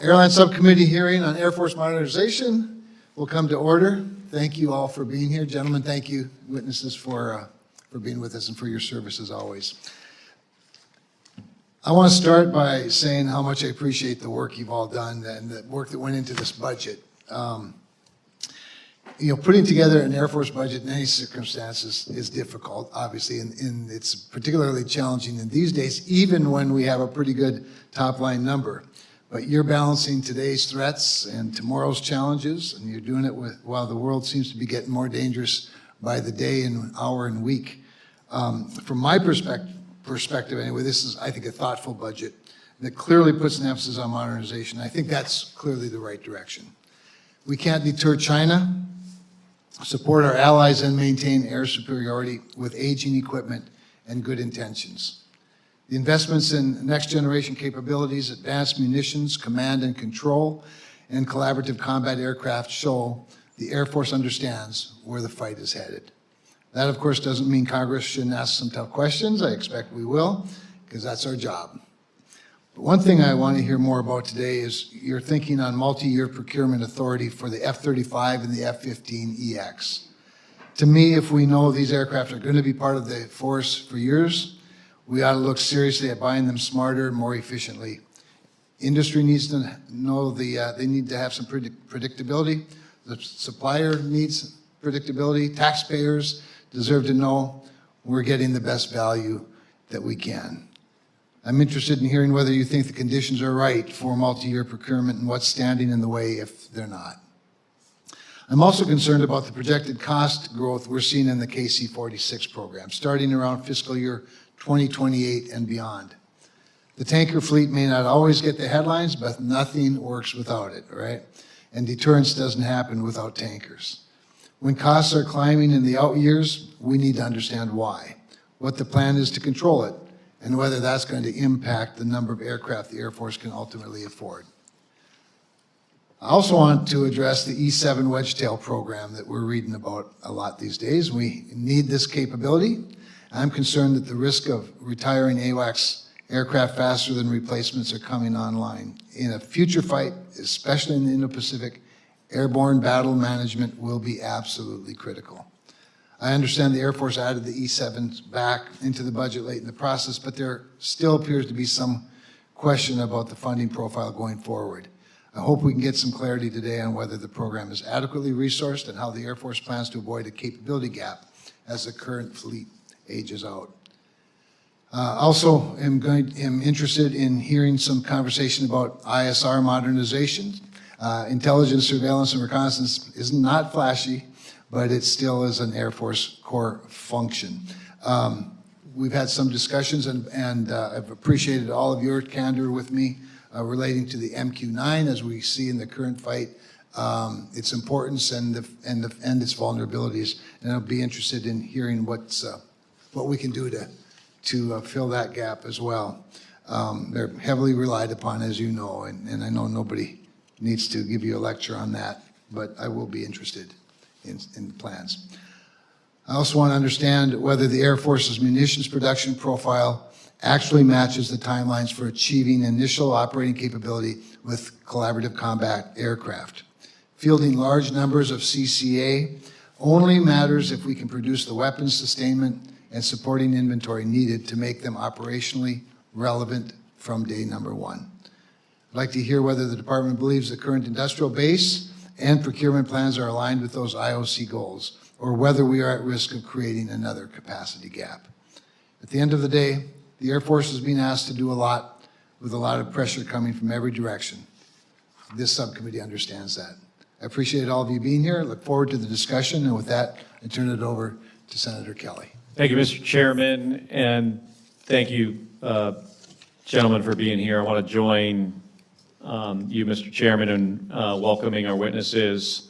Airline Subcommittee hearing on Air Force modernization will come to order. Thank you all for being here. Gentlemen, thank you, witnesses, for being with us and for your service as always. I want to start by saying how much I appreciate the work you've all done and the work that went into this budget. Putting together an Air Force budget in any circumstances is difficult, obviously, and it's particularly challenging in these days, even when we have a pretty good top-line number. But you're balancing today's threats and tomorrow's challenges, and you're doing it while the world seems to be getting more dangerous by the day and hour and week. From my perspective anyway, this is, I think, a thoughtful budget that clearly puts an emphasis on modernization. I think that's clearly the right direction. We can't deter China, support our allies, and maintain air superiority with aging equipment and good intentions. The investments in next-generation capabilities, advanced munitions, command and control, and collaborative combat aircraft show the Air Force understands where the fight is headed. That, of course, doesn't mean Congress shouldn't ask some tough questions. I expect we will, because that's our job. But one thing I want to hear more about today is your thinking on multi-year procurement authority for the F-35 and the F-15EX. To me, if we know these aircraft are going to be part of the force for years, we ought to look seriously at buying them smarter and more efficiently. Industry needs to know they need to have some predictability. The supplier needs predictability. Taxpayers deserve to know we're getting the best value that we can. I'm interested in hearing whether you think the conditions are right for multi-year procurement and what's standing in the way if they're not. I'm also concerned about the projected cost growth we're seeing in the KC-46 program, starting around fiscal year 2028 and beyond. The tanker fleet may not always get the headlines, but nothing works without it, right? And deterrence doesn't happen without tankers. When costs are climbing in the out years, we need to understand why, what the plan is to control it, and whether that's going to impact the number of aircraft the Air Force can ultimately afford. I also want to address the E-7 Wedgetail program that we're reading about a lot these days. We need this capability. I'm concerned that the risk of retiring AWACS aircraft faster than replacements are coming online. In a future fight, especially in the Indo-Pacific, airborne battle management will be absolutely critical. I understand the Air Force added the E-7s back into the budget late in the process, but there still appears to be some question about the funding profile going forward. I hope we can get some clarity today on whether the program is adequately resourced and how the Air Force plans to avoid a capability gap as the current fleet ages out. Also, am interested in hearing some conversation about ISR modernization. Intelligence, surveillance, and reconnaissance is not flashy, but it still is an Air Force core function. We've had some discussions, and I've appreciated all of your candor with me relating to the MQ-9 as we see in the current fight, its importance and its vulnerabilities. And I'll be interested in hearing what we can do to fill that gap as well. They're heavily relied upon, as you know, and I know nobody needs to give you a lecture on that, but I will be interested in the plans. I also want to understand whether the Air Force's munitions production profile actually matches the timelines for achieving initial operating capability with collaborative combat aircraft. Fielding large numbers of CCA only matters if we can produce the weapons sustainment and supporting inventory needed to make them operationally relevant from day number one. I'd like to hear whether the department believes the current industrial base and procurement plans are aligned with those IOC goals, or whether we are at risk of creating another capacity gap. At the end of the day, the Air Force is being asked to do a lot with a lot of pressure coming from every direction. This subcommittee understands that. I appreciate all of you being here. I look forward to the discussion, and with that, I turn it over to Senator Kelly. Thank you, Mr. Chairman, and thank you, gentlemen, for being here. I want to join you, Mr. Chairman, in welcoming our witnesses.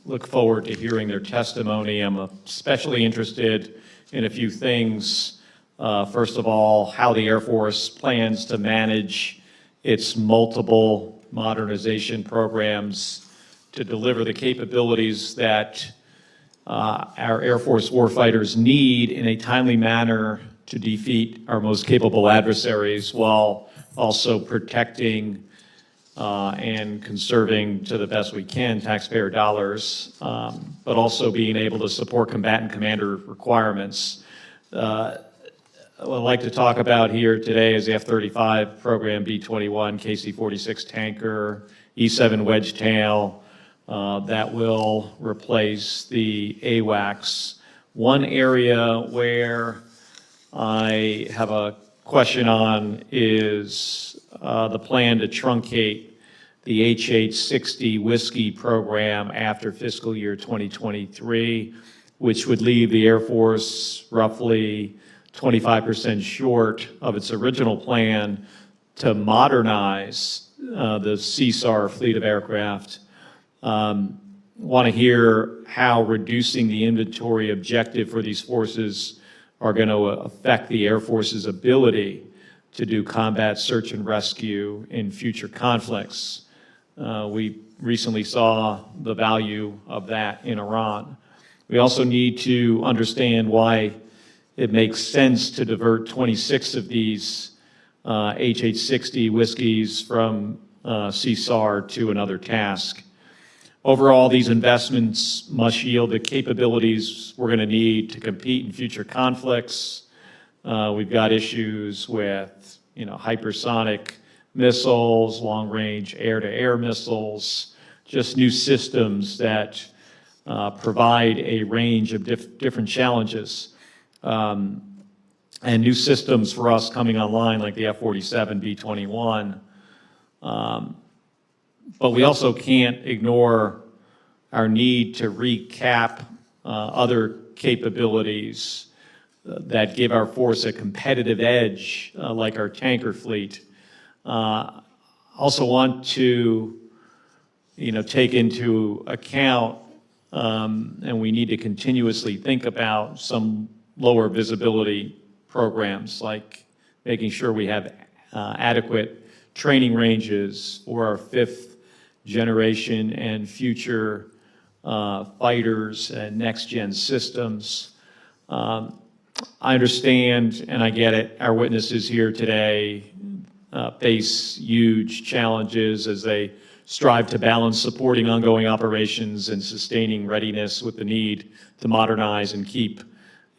Look forward to hearing their testimony. I'm especially interested in a few things. First of all, how the Air Force plans to manage its multiple modernization programs to deliver the capabilities that our Air Force warfighters need in a timely manner to defeat our most capable adversaries while also protecting and conserving to the best we can taxpayer dollars, but also being able to support combatant commander requirements. What I'd like to talk about here today is the F-35 program, B-21, KC-46 tanker, E-7 wedge tail, that will replace the AWACS. One area where I have a question on is the plan to truncate the HH-60 whiskey program after fiscal year 2023, which would leave the Air Force roughly 25% short of its original plan to modernize the CSAR fleet of aircraft. Want to hear how reducing the inventory objective for these forces are going to affect the Air Force's ability to do combat search and rescue in future conflicts. We recently saw the value of that in Iran. We also need to understand why it makes sense to divert 26 of these HH-60 whiskeys from CSAR to another task. Overall, these investments must yield the capabilities we're going to need to compete in future conflicts. We've got issues with, hypersonic missiles, long-range air-to-air missiles, just new systems that provide a range of different challenges. And new systems for us coming online like the F-47, B-21. But we also can't ignore our need to recap other capabilities that give our force a competitive edge, like our tanker fleet. Also want to, take into account, and we need to continuously think about some lower visibility programs, like making sure we have adequate training ranges for our 5th generation and future fighters and next-gen systems. I understand, and I get it, our witnesses here today face huge challenges as they strive to balance supporting ongoing operations and sustaining readiness with the need to modernize and keep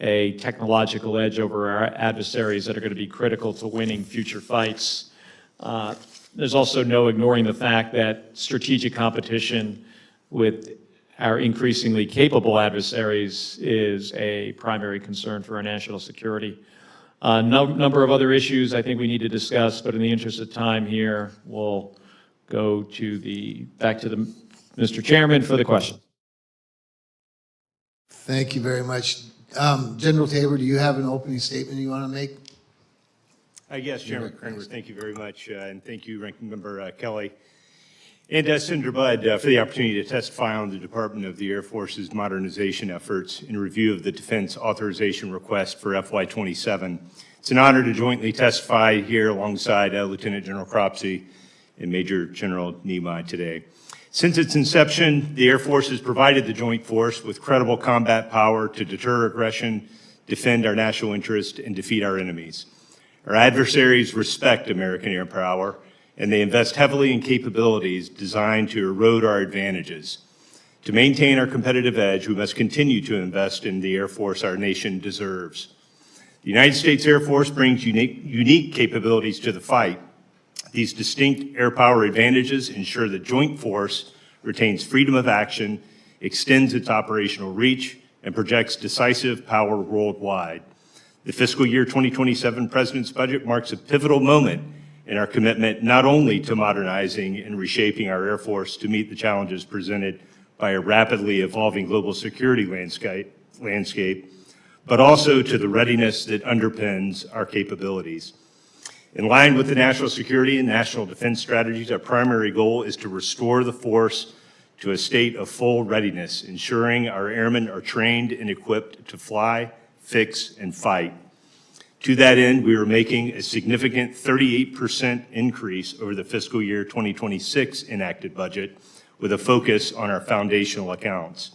a technological edge over our adversaries that are going to be critical to winning future fights. There's also no ignoring the fact that strategic competition with our increasingly capable adversaries is a primary concern for our national security. Number of other issues I think we need to discuss, but in the interest of time here, we'll go to back to Mr. Chairman for the question. Thank you very much. General Tabor, do you have an opening statement you want to make? Yes, Chairman Kramer, thank you very much, and thank you, Ranking Member Kelly, and Senator Budd for the opportunity to testify on the Department of the Air Force's modernization efforts in review of the defense authorization request for FY27. It's an honor to jointly testify here alongside Lieutenant General Cropsey and Major General Nimoy today. Since its inception, the Air Force has provided the Joint Force with credible combat power to deter aggression, defend our national interest, and defeat our enemies. Our adversaries respect American air power, and they invest heavily in capabilities designed to erode our advantages. To maintain our competitive edge, we must continue to invest in the Air Force our nation deserves. The United States Air Force brings unique capabilities to the fight. These distinct air power advantages ensure the Joint Force retains freedom of action, extends its operational reach, and projects decisive power worldwide. The fiscal year 2027 President's budget marks a pivotal moment in our commitment not only to modernizing and reshaping our Air Force to meet the challenges presented by a rapidly evolving global security landscape, but also to the readiness that underpins our capabilities. In line with the national security and national defense strategies, our primary goal is to restore the force to a state of full readiness, ensuring our airmen are trained and equipped to fly, fix, and fight. To that end, we are making a significant 38% increase over the fiscal year 2026 enacted budget, with a focus on our foundational accounts.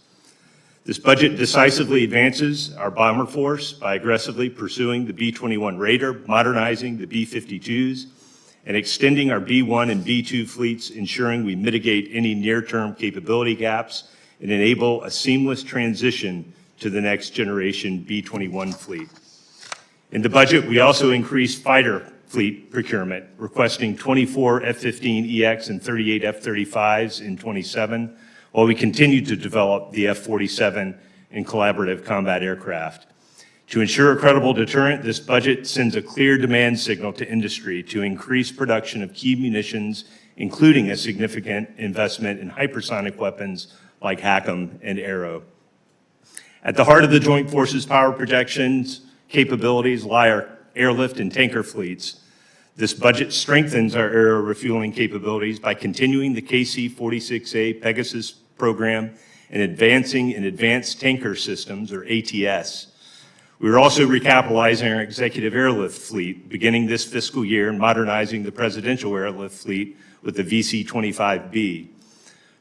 This budget decisively advances our bomber force by aggressively pursuing the B-21 Raider, modernizing the B-52s, and extending our B1 and B2 fleets, ensuring we mitigate any near-term capability gaps and enable a seamless transition to the next generation B-21 fleet. In the budget, we also increased fighter fleet procurement, requesting 24 F-15EX and 38 F-35s in 27, while we continue to develop the F-47 and collaborative combat aircraft. To ensure a credible deterrent, this budget sends a clear demand signal to industry to increase production of key munitions, including a significant investment in hypersonic weapons like HACM and Arrow. At the heart of the Joint Forces power projections capabilities lie our airlift and tanker fleets. This budget strengthens our aero refueling capabilities by continuing the KC-46A Pegasus program and advancing in advanced tanker systems, or ATS. We are also recapitalizing our executive airlift fleet, beginning this fiscal year and modernizing the presidential airlift fleet with the VC-25B.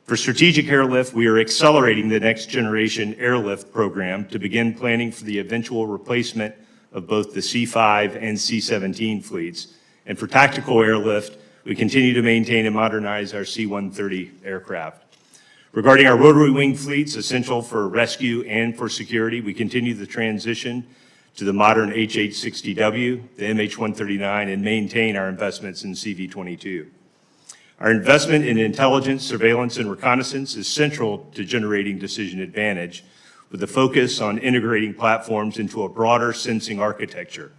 For strategic airlift, we are accelerating the next generation airlift program to begin planning for the eventual replacement of both the C-5 and C-17 fleets. And for tactical airlift, we continue to maintain and modernize our C-130 aircraft. Regarding our rotary wing fleets, essential for rescue and for security, we continue the transition to the modern HH-60W, the MH-139, and maintain our investments in CV-22. Our investment in intelligence, surveillance, and reconnaissance is central to generating decision advantage, with a focus on integrating platforms into a broader sensing architecture.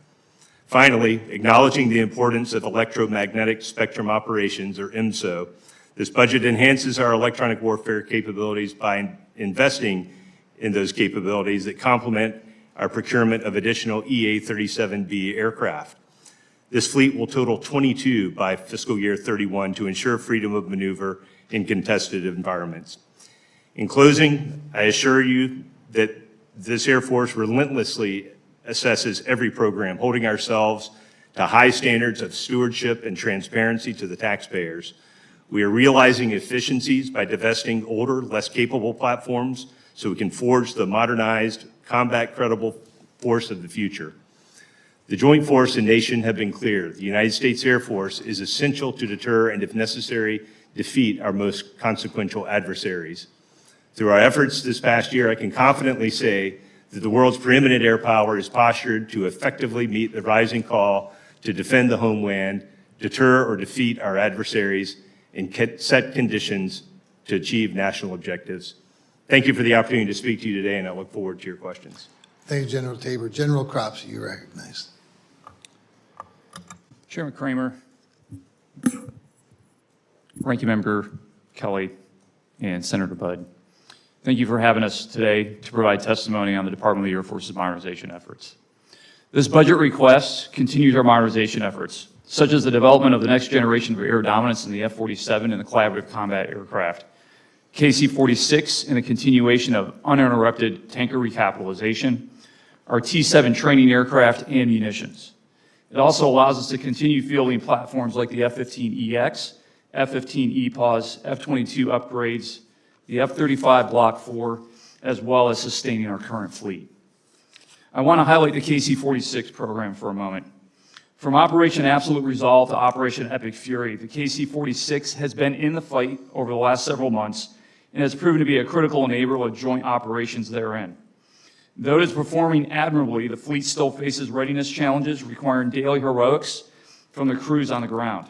Finally, acknowledging the importance of electromagnetic spectrum operations, or EMSO, this budget enhances our electronic warfare capabilities by investing in those capabilities that complement our procurement of additional EA-37B aircraft. This fleet will total 22 by fiscal year 31 to ensure freedom of maneuver in contested environments. In closing, I assure you that this Air Force relentlessly assesses every program, holding ourselves to high standards of stewardship and transparency to the taxpayers. We are realizing efficiencies by divesting older, less capable platforms so we can forge the modernized, combat-credible force of the future. The Joint Force and nation have been clear. The United States Air Force is essential to deter and, if necessary, defeat our most consequential adversaries. Through our efforts this past year, I can confidently say that the world's preeminent air power is postured to effectively meet the rising call to defend the homeland, deter or defeat our adversaries, and set conditions to achieve national objectives. Thank you for the opportunity to speak to you today, and I look forward to your questions. Thank you, General Tabor. General Crops, you recognized. Chairman Kramer, Ranking Member Kelly, and Senator Budd, thank you for having us today to provide testimony on the Department of the Air Force's modernization efforts. This budget request continues our modernization efforts, such as the development of the next generation of air dominance in the F-47 and the collaborative combat aircraft, KC-46 and the continuation of uninterrupted tanker recapitalization, our T-7 training aircraft and munitions. It also allows us to continue fielding platforms like the F-15EX, F-15 EPAWS, F-22 upgrades, the F-35 Block 4, as well as sustaining our current fleet. I want to highlight the KC-46 program for a moment. From Operation Absolute Resolve to Operation Epic Fury, the KC-46 has been in the fight over the last several months and has proven to be a critical enabler of joint operations therein. Though it is performing admirably, the fleet still faces readiness challenges requiring daily heroics from the crews on the ground.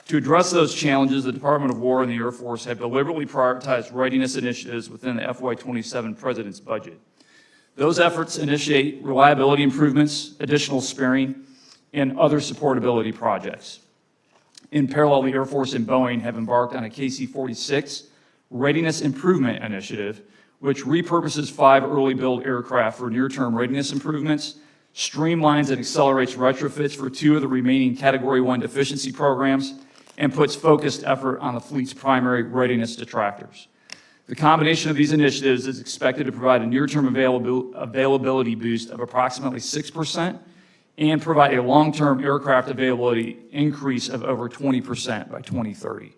To address those challenges, the Department of War and the Air Force have deliberately prioritized readiness initiatives within the FY27 President's budget. Those efforts initiate reliability improvements, additional sparing, and other supportability projects. In parallel, the Air Force and Boeing have embarked on a KC-46 Readiness Improvement Initiative, which repurposes 5 early build aircraft for near-term readiness improvements, streamlines and accelerates retrofits for 2 of the remaining Category 1 deficiency programs, and puts focused effort on the fleet's primary readiness detractors. The combination of these initiatives is expected to provide a near-term availability boost of approximately 6% and provide a long-term aircraft availability increase of over 20% by 2030.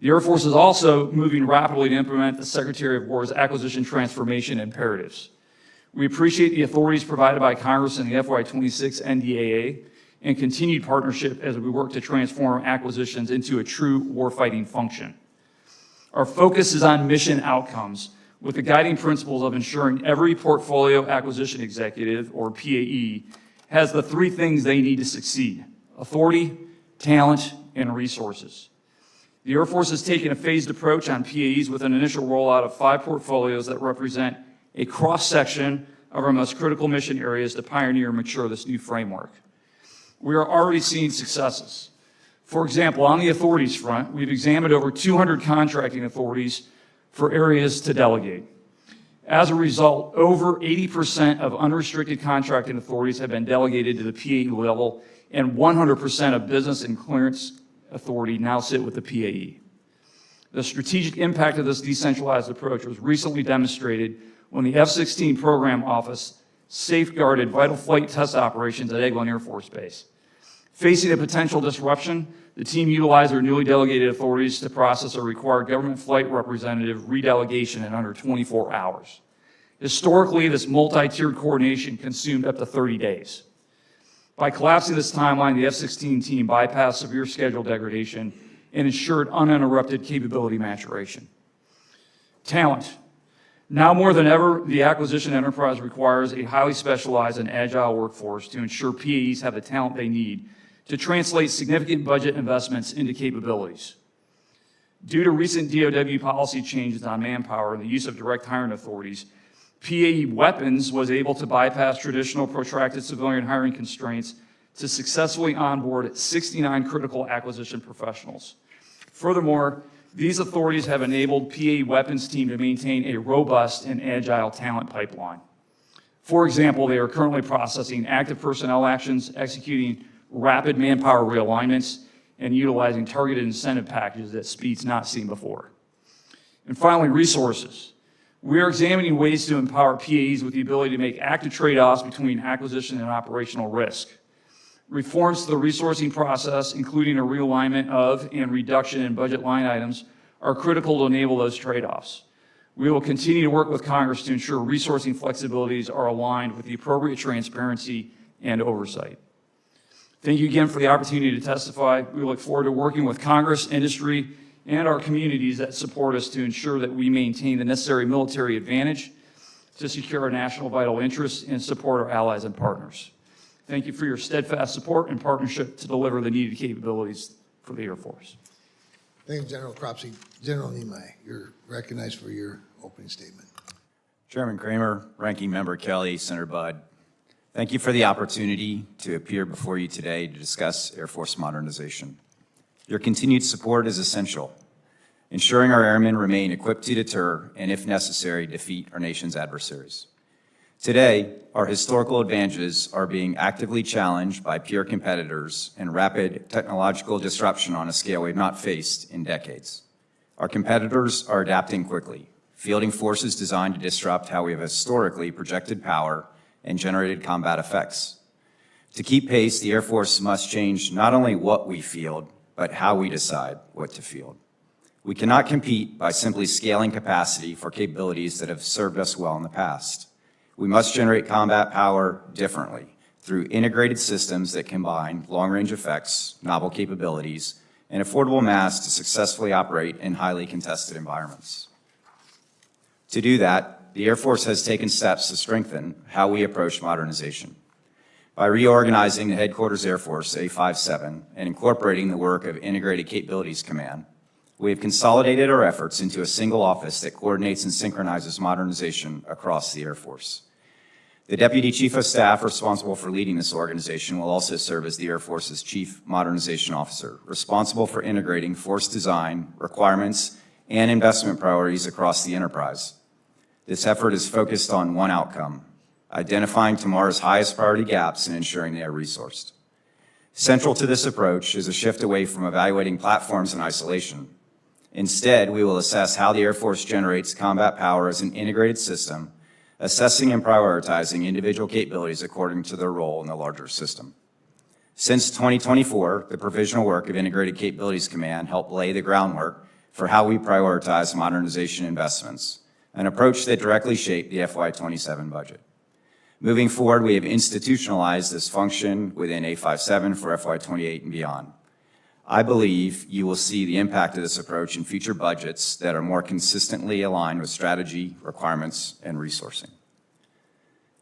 The Air Force is also moving rapidly to implement the Secretary of War's acquisition transformation imperatives. We appreciate the authorities provided by Congress in the FY26 NDAA and continued partnership as we work to transform acquisitions into a true warfighting function. Our focus is on mission outcomes, with the guiding principles of ensuring every portfolio acquisition executive, or PAE, has the three things they need to succeed: authority, talent, and resources. The Air Force has taken a phased approach on PAEs with an initial rollout of 5 portfolios that represent a cross-section of our most critical mission areas to pioneer and mature this new framework. We are already seeing successes. For example, on the authorities front, we've examined over 200 contracting authorities for areas to delegate. As a result, over 80% of unrestricted contracting authorities have been delegated to the PAE level, and 100% of business and clearance authority now sit with the PAE. The strategic impact of this decentralized approach was recently demonstrated when the F-16 program office safeguarded vital flight test operations at Eglin Air Force Base. Facing a potential disruption, the team utilized their newly delegated authorities to process a required government flight representative redelegation in under 24 hours. Historically, this multi-tiered coordination consumed up to 30 days. By collapsing this timeline, the F-16 team bypassed severe schedule degradation and ensured uninterrupted capability maturation. Talent. Now more than ever, the acquisition enterprise requires a highly specialized and agile workforce to ensure PAEs have the talent they need to translate significant budget investments into capabilities. Due to recent DoW policy changes on manpower and the use of direct hiring authorities, PAE Weapons was able to bypass traditional protracted civilian hiring constraints to successfully onboard 69 critical acquisition professionals. Furthermore, these authorities have enabled PAE Weapons team to maintain a robust and agile talent pipeline. For example, they are currently processing active personnel actions, executing rapid manpower realignments, and utilizing targeted incentive packages at speeds not seen before. And finally, resources. We are examining ways to empower PAEs with the ability to make active trade-offs between acquisition and operational risk. Reforms to the resourcing process, including a realignment of and reduction in budget line items, are critical to enable those trade-offs. We will continue to work with Congress to ensure resourcing flexibilities are aligned with the appropriate transparency and oversight. Thank you again for the opportunity to testify. We look forward to working with Congress, industry, and our communities that support us to ensure that we maintain the necessary military advantage to secure our national vital interests and support our allies and partners. Thank you for your steadfast support and partnership to deliver the needed capabilities for the Air Force. Thank you, General Cropsey. General Nimai, you're recognized for your opening statement. Chairman Kramer, Ranking Member Kelly, Senator Budd, thank you for the opportunity to appear before you today to discuss Air Force modernization. Your continued support is essential, ensuring our airmen remain equipped to deter and, if necessary, defeat our nation's adversaries. Today, our historical advantages are being actively challenged by peer competitors and rapid technological disruption on a scale we've not faced in decades. Our competitors are adapting quickly, fielding forces designed to disrupt how we have historically projected power and generated combat effects. To keep pace, the Air Force must change not only what we field, but how we decide what to field. We cannot compete by simply scaling capacity for capabilities that have served us well in the past. We must generate combat power differently through integrated systems that combine long-range effects, novel capabilities, and affordable mass to successfully operate in highly contested environments. To do that, the Air Force has taken steps to strengthen how we approach modernization. By reorganizing the Headquarters Air Force, A57, and incorporating the work of Integrated Capabilities Command, we have consolidated our efforts into a single office that coordinates and synchronizes modernization across the Air Force. The Deputy Chief of Staff responsible for leading this organization will also serve as the Air Force's Chief Modernization Officer, responsible for integrating force design, requirements, and investment priorities across the enterprise. This effort is focused on one outcome: identifying tomorrow's highest priority gaps and ensuring they are resourced. Central to this approach is a shift away from evaluating platforms in isolation. Instead, we will assess how the Air Force generates combat power as an integrated system, assessing and prioritizing individual capabilities according to their role in the larger system. Since 2024, the provisional work of Integrated Capabilities Command helped lay the groundwork for how we prioritize modernization investments, an approach that directly shaped the FY27 budget. Moving forward, we have institutionalized this function within A57 for FY28 and beyond. I believe you will see the impact of this approach in future budgets that are more consistently aligned with strategy, requirements, and resourcing.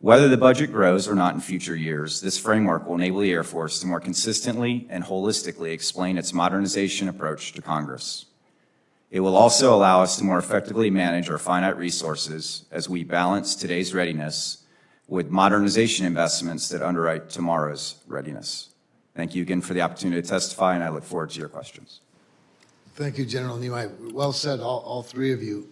Whether the budget grows or not in future years, this framework will enable the Air Force to more consistently and holistically explain its modernization approach to Congress. It will also allow us to more effectively manage our finite resources as we balance today's readiness with modernization investments that underwrite tomorrow's readiness. Thank you again for the opportunity to testify, and I look forward to your questions. Thank you, General Nimoy. Well said, all three of you.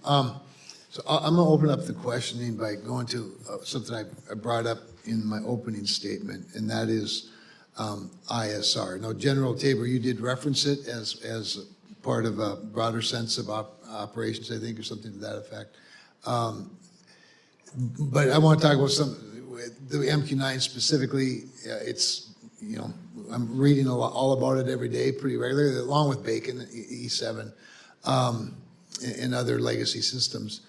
So I'm going to open up the questioning by going to something I brought up in my opening statement, and that is ISR. Now, General Tabor, you did reference it as part of a broader sense of operations, I think, or something to that effect. But I want to talk about the MQ-9 specifically. It's, you know, I'm reading all about it every day pretty regularly, along with Bacon, E7, and other legacy systems.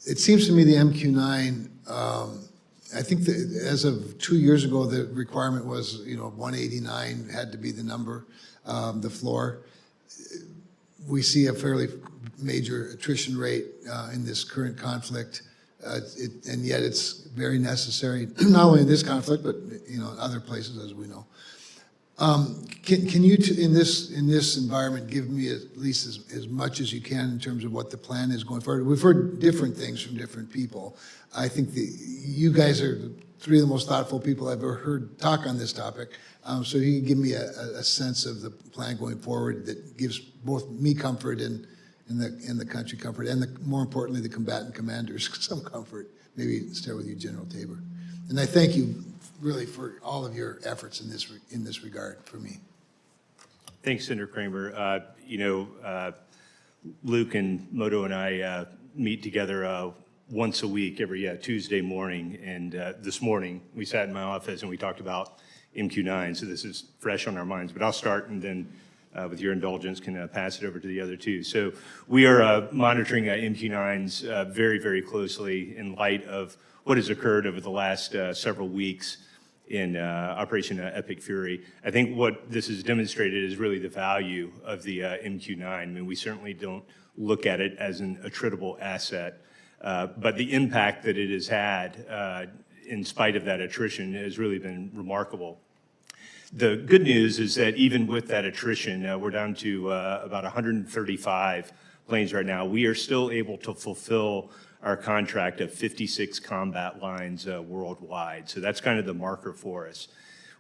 It seems to me the MQ-9, I think that as of 2 years ago, the requirement was, you know, 189 had to be the number, the floor. We see a fairly major attrition rate in this current conflict, and yet it's very necessary, not only in this conflict, but, you know, in other places, as we know. Can you, in this environment, give me at least as much as you can in terms of what the plan is going forward? We've heard different things from different people. I think you guys are three of the most thoughtful people I've ever heard talk on this topic. So you can give me a sense of the plan going forward that gives both me comfort and the country comfort, and more importantly, the combatant commanders some comfort. Maybe start with you, General Tabor. And I thank you really for all of your efforts in this regard for me. Thanks, Senator Kramer. You know, Luke and Moto and I meet together once a week, every Tuesday morning. And this morning, we sat in my office and we talked about MQ-9. So this is fresh on our minds. But I'll start, and then with your indulgence, can pass it over to the other two. So we are monitoring MQ-9s very, very closely in light of what has occurred over the last several weeks in Operation Epic Fury. I think what this has demonstrated is really the value of the MQ-9. I mean, we certainly don't look at it as an attritable asset, but the impact that it has had in spite of that attrition has really been remarkable. The good news is that even with that attrition, we're down to about 135 planes right now. We are still able to fulfill our contract of 56 combat lines worldwide. So that's kind of the marker for us.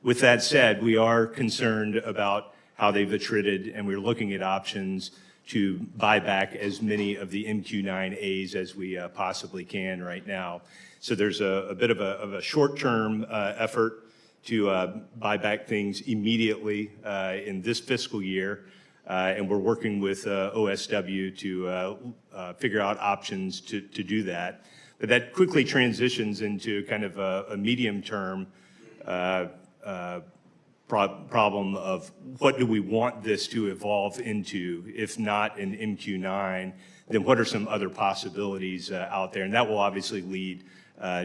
With that said, we are concerned about how they've attrited, and we're looking at options to buy back as many of the MQ-9As as we possibly can right now. So there's a bit of a short-term effort to buy back things immediately in this fiscal year. And we're working with OSW to figure out options to do that. But that quickly transitions into kind of a medium-term problem of what do we want this to evolve into? If not an MQ-9, then what are some other possibilities out there? And that will obviously lead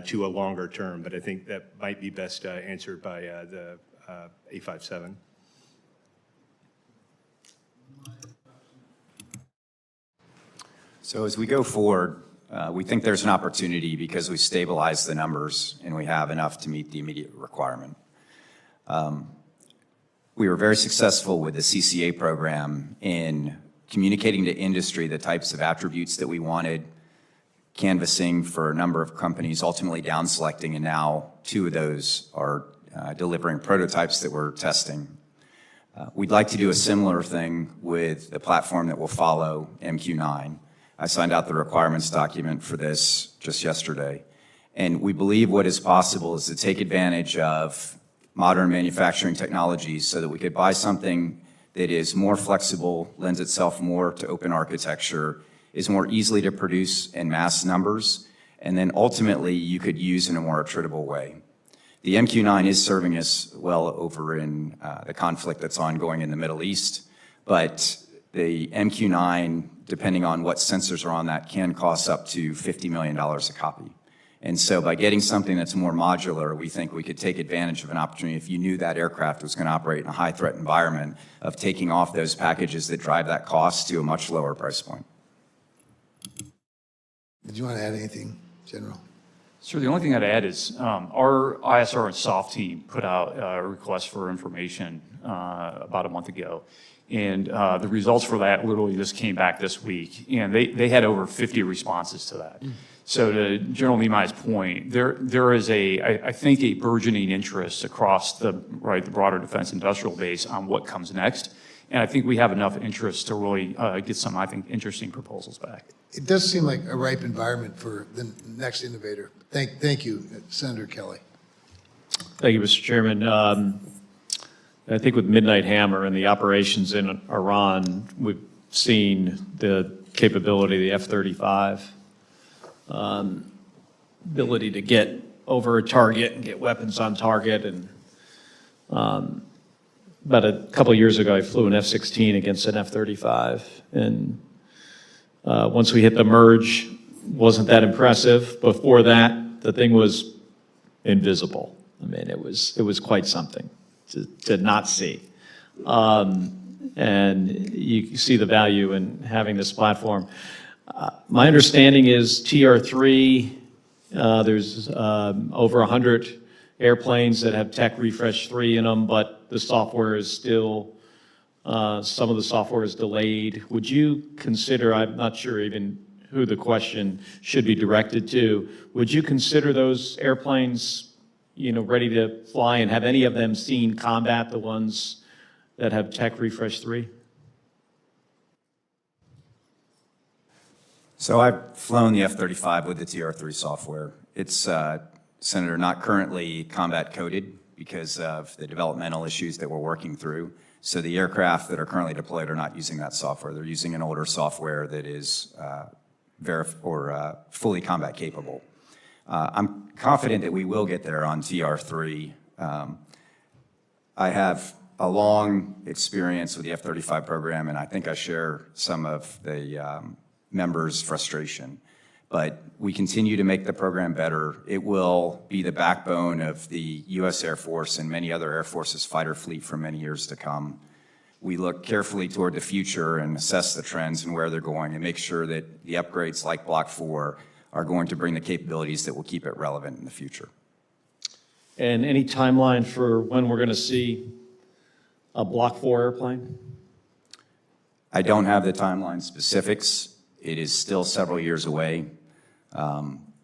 to a longer term, but I think that might be best answered by the A57. So as we go forward, we think there's an opportunity because we stabilized the numbers and we have enough to meet the immediate requirement. We were very successful with the CCA program in communicating to industry the types of attributes that we wanted, canvassing for a number of companies, ultimately down selecting, and now 2 of those are delivering prototypes that we're testing. We'd like to do a similar thing with the platform that will follow MQ-9. I signed out the requirements document for this just yesterday. And we believe what is possible is to take advantage of modern manufacturing technologies so that we could buy something that is more flexible, lends itself more to open architecture, is more easily to produce in mass numbers, and then ultimately you could use in a more attritable way. The MQ-9 is serving us well over in the conflict that's ongoing in the Middle East, but the MQ-9, depending on what sensors are on that, can cost up to $50 million a copy. And so by getting something that's more modular, we think we could take advantage of an opportunity if you knew that aircraft was going to operate in a high threat environment of taking off those packages that drive that cost to a much lower price point. Did you want to add anything, General? Sure. The only thing I'd add is our ISR and SOF team put out a request for information about a month ago. And the results for that literally just came back this week. And they had over 50 responses to that. So to General Nemai's point, there is I think a burgeoning interest across the broader defense industrial base on what comes next. And I think we have enough interest to really get some, I think, interesting proposals back. It does seem like a ripe environment for the next innovator. Thank you, Senator Kelly. Thank you, Mr. Chairman. I think with Midnight Hammer and the operations in Iran, we've seen the capability of the F-35, ability to get over a target and get weapons on target. And about a couple of years ago, I flew an F-16 against an F-35, and once we hit the merge, wasn't that impressive. Before that, the thing was invisible. I mean, it was quite something to not see. And you see the value in having this platform. My understanding is TR3, there's over 100 airplanes that have Tech Refresh 3 in them, but the software is still, some of the software is delayed. Would you consider, I'm not sure even who the question should be directed to, would you consider those airplanes, ready to fly, and have any of them seen combat, the ones that have Tech Refresh 3? So I've flown the F-35 with the TR3 software. It's, Senator, not currently combat coded because of the developmental issues that we're working through. So the aircraft that are currently deployed are not using that software. They're using an older software that is fully combat capable. I'm confident that we will get there on TR3. I have a long experience with the F-35 program, and I think I share some of the members' frustration. But we continue to make the program better. It will be the backbone of the U.S. Air Force and many other Air Forces fighter fleet for many years to come. We look carefully toward the future and assess the trends and where they're going and make sure that the upgrades like Block 4 are going to bring the capabilities that will keep it relevant in the future. And any timeline for when we're going to see a Block 4 airplane? I don't have the timeline specifics. It is still several years away.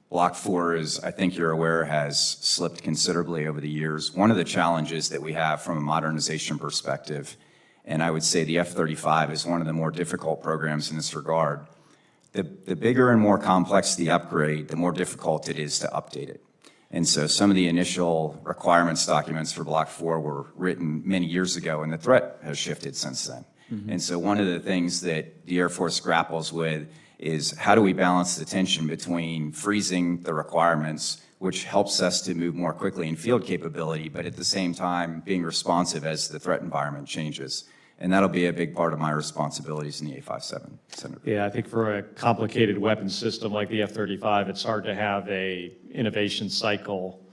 Block 4, as I think you're aware, has slipped considerably over the years. One of the challenges that we have from a modernization perspective, and I would say the F-35 is one of the more difficult programs in this regard. The bigger and more complex the upgrade, the more difficult it is to update it. And so some of the initial requirements documents for Block 4 were written many years ago, and the threat has shifted since then. And so one of the things that the Air Force grapples with is how do we balance the tension between freezing the requirements, which helps us to move more quickly in field capability, but at the same time being responsive as the threat environment changes. And that'll be a big part of my responsibilities in the A57, Senator. Yeah, I think for a complicated weapon system like the F-35, it's hard to have a innovation cycle.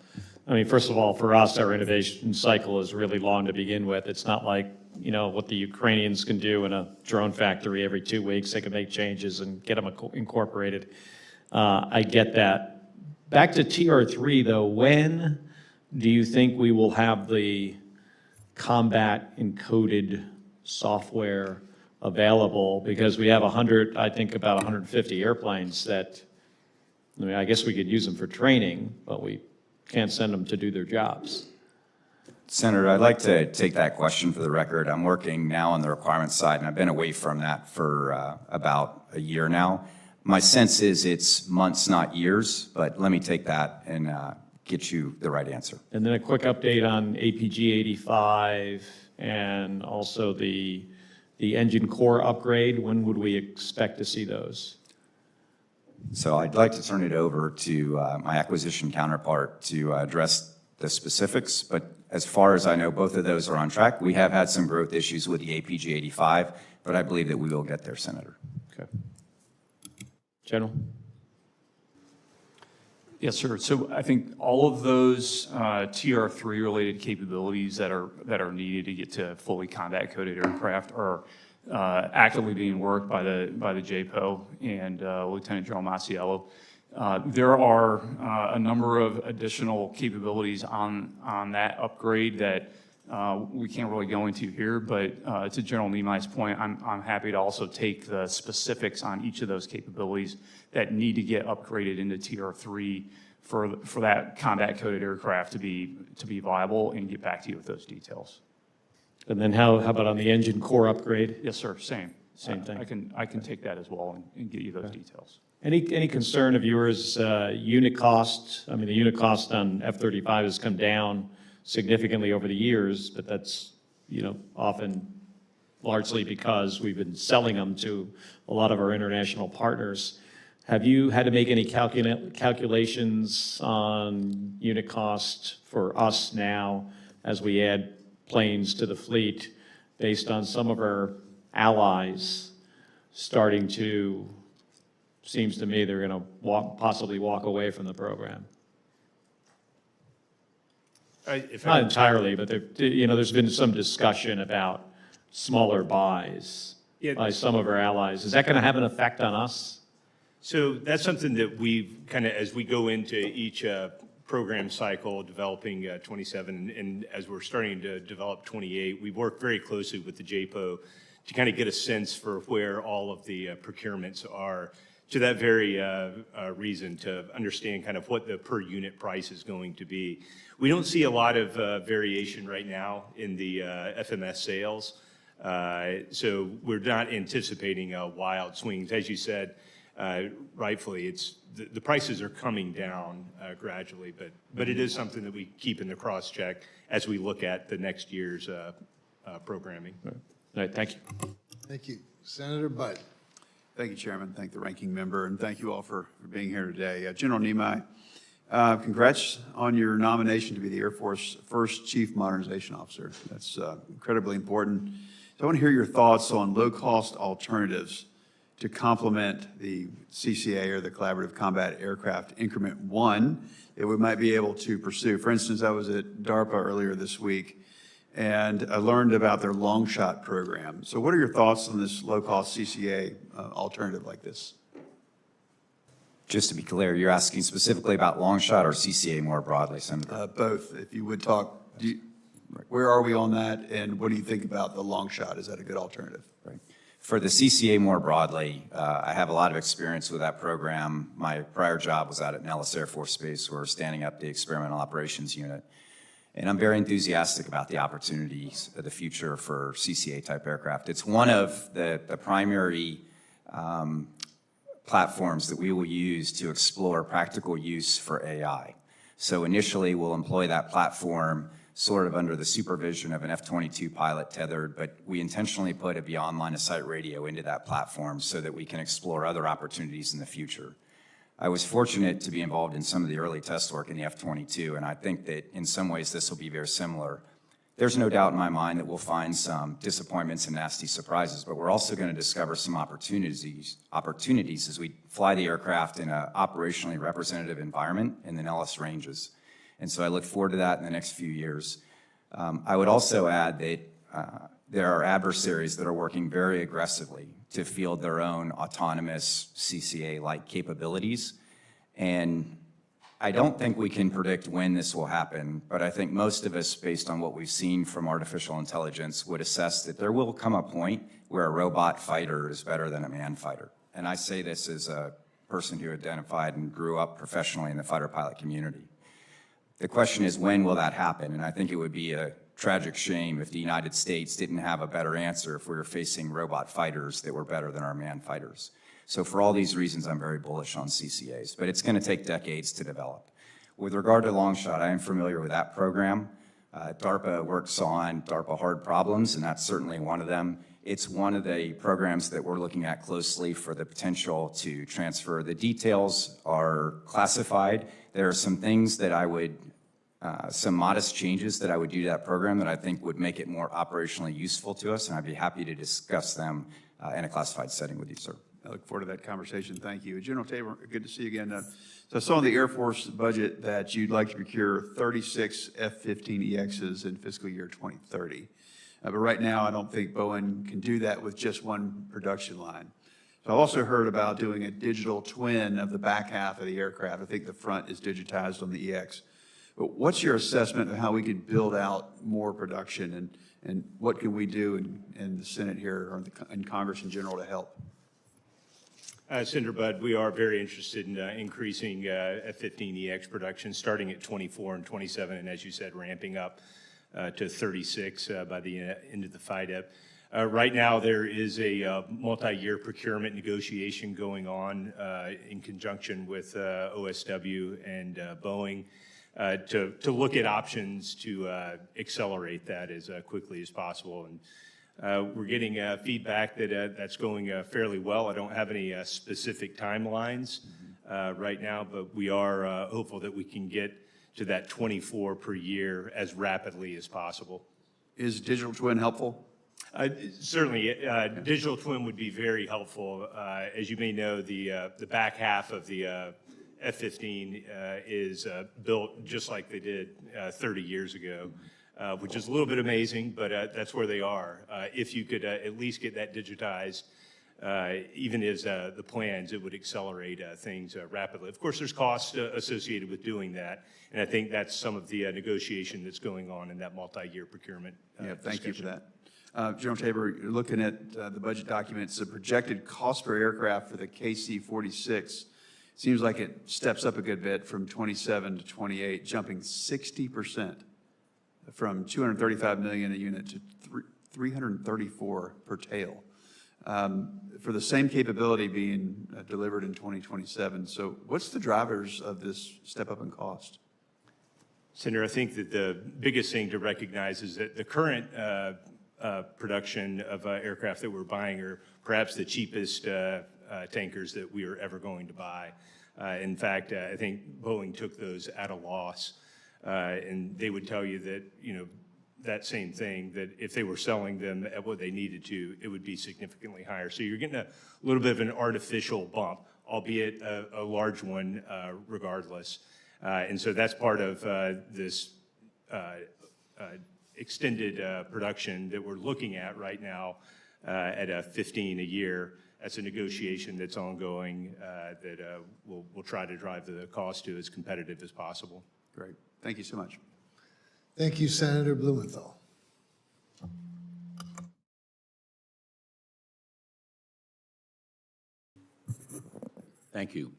I mean, first of all, for us, our innovation cycle is really long to begin with. It's not like, what the Ukrainians can do in a drone factory every 2 weeks. They can make changes and get them incorporated. I get that. Back to TR3, though, when do you think we will have the combat encoded software available? Because we have about 150 airplanes that, I guess we could use them for training, but we can't send them to do their jobs. Senator, I'd like to take that question for the record. I'm working now on the requirements side, and I've been away from that for about a year now. My sense is it's months, not years, but let me take that and get you the right answer. And then a quick update on APG-85 and also the engine core upgrade. When would we expect to see those? So I'd like to turn it over to my acquisition counterpart to address the specifics, but as far as I know, both of those are on track. We have had some growth issues with the APG-85, but I believe that we will get there, Senator. Okay. General? Yes, sir. So I think all of those TR3 related capabilities that are needed to get to fully combat coded aircraft are actively being worked by the JPO and Lieutenant General Masiello. There are a number of additional capabilities on that upgrade that we can't really go into here, but to General Nemai's point, I'm happy to also take the specifics on each of those capabilities that need to get upgraded into TR3 for that combat coded aircraft to be viable, and get back to you with those details. And then how about on the engine core upgrade? Yes, sir. Same thing. I can take that as well and get you those details. Any concern of yours, unit cost? I mean, the unit cost on F-35 has come down significantly over the years, but that's, often largely because we've been selling them to a lot of our international partners. Have you had to make any calculations on unit cost for us now as we add planes to the fleet based on some of our allies starting to, seems to me they're going to possibly walk away from the program? Not entirely, but there's been some discussion about smaller buys by some of our allies. Is that going to have an effect on us? So that's something that we've kind of, as we go into each program cycle, developing 27, and as we're starting to develop 28, we've worked very closely with the JPO to kind of get a sense for where all of the procurements are, to that very reason, to understand kind of what the per unit price is going to be. We don't see a lot of variation right now in the FMS sales, so we're not anticipating wild swings. As you said, rightfully, the prices are coming down gradually, but it is something that we keep in the cross check as we look at the next year's programming. All right, thank you. Thank you. Senator Budd. Thank you, Chairman. Thank the ranking member, and thank you all for being here today. General Nemai, congrats on your nomination to be the Air Force first Chief Modernization Officer. That's incredibly important. So I want to hear your thoughts on low-cost alternatives to complement the CCA, or the Collaborative Combat Aircraft Increment 1, that we might be able to pursue. For instance, I was at DARPA earlier this week, and I learned about their long shot program. So what are your thoughts on this low-cost CCA alternative like this? Just to be clear, you're asking specifically about long shot or CCA more broadly, Senator? Both. If you would talk, where are we on that, and what do you think about the long shot? Is that a good alternative? Right. For the CCA more broadly, I have a lot of experience with that program. My prior job was out at Nellis Air Force Base, where we're standing up the Experimental Operations Unit. And I'm very enthusiastic about the opportunities of the future for CCA-type aircraft. It's one of the primary platforms that we will use to explore practical use for AI. So initially, we'll employ that platform sort of under the supervision of an F-22 pilot tethered, but we intentionally put a beyond line of sight radio into that platform so that we can explore other opportunities in the future. I was fortunate to be involved in some of the early test work in the F-22, and I think that in some ways this will be very similar. There's no doubt in my mind that we'll find some disappointments and nasty surprises, but we're also going to discover some opportunities as we fly the aircraft in an operationally representative environment in the Nellis ranges. And so I look forward to that in the next few years. I would also add that there are adversaries that are working very aggressively to field their own autonomous CCA-like capabilities. And I don't think we can predict when this will happen, but I think most of us, based on what we've seen from artificial intelligence, would assess that there will come a point where a robot fighter is better than a man fighter. And I say this as a person who identified and grew up professionally in the fighter pilot community. The question is, when will that happen? And I think it would be a tragic shame if the United States didn't have a better answer if we were facing robot fighters that were better than our man fighters. So for all these reasons, I'm very bullish on CCAs, but it's going to take decades to develop. With regard to Longshot, I am familiar with that program. DARPA works on DARPA hard problems, and that's certainly one of them. It's one of the programs that we're looking at closely for the potential to transfer. The details are classified. There are some things that I would, some modest changes that I would do to that program that I think would make it more operationally useful to us, and I'd be happy to discuss them in a classified setting with you, sir. I look forward to that conversation. Thank you. General Tabor, good to see you again. So I saw in the Air Force budget that you'd like to procure 36 F-15EXs in fiscal year 2030. But right now, I don't think Boeing can do that with just one production line. So I've also heard about doing a digital twin of the back half of the aircraft. I think the front is digitized on the EX. But what's your assessment of how we could build out more production, and what can we do in the Senate here or in Congress in general to help? Senator Budd, we are very interested in increasing F-15EX production, starting at 24 and 27, and as you said, ramping up to 36 by the end of the FYDP. Right now, there is a multi-year procurement negotiation going on in conjunction with OSW and Boeing to look at options to accelerate that as quickly as possible. And we're getting feedback that that's going fairly well. I don't have any specific timelines right now, but we are hopeful that we can get to that 24 per year as rapidly as possible. Is digital twin helpful? Certainly, digital twin would be very helpful. As you may know, the back half of the F-15 is built just like they did 30 years ago, which is a little bit amazing, but that's where they are. If you could at least get that digitized, even as the plans, it would accelerate things rapidly. Of course, there's costs associated with doing that, and I think that's some of the negotiation that's going on in that multi-year procurement. Yeah, thank you for that. General Tabor, you're looking at the budget documents, the projected cost per aircraft for the KC-46 seems like it steps up a good bit from 27 to 28, jumping 60% from $235 million a unit to $334 per tail. For the same capability being delivered in 2027. So what's the drivers of this step up in cost? Senator, I think that the biggest thing to recognize is that the current production of aircraft that we're buying are perhaps the cheapest tankers that we are ever going to buy. In fact, I think Boeing took those at a loss, and they would tell you that, you know, that same thing, that if they were selling them at what they needed to, it would be significantly higher. So you're getting a little bit of an artificial bump, albeit a large one regardless. And so that's part of this extended production that we're looking at right now at 15 a year. That's a negotiation that's ongoing that we'll try to drive the cost to as competitive as possible. Great. Thank you so much. Thank you, Senator Blumenthal. Thank you.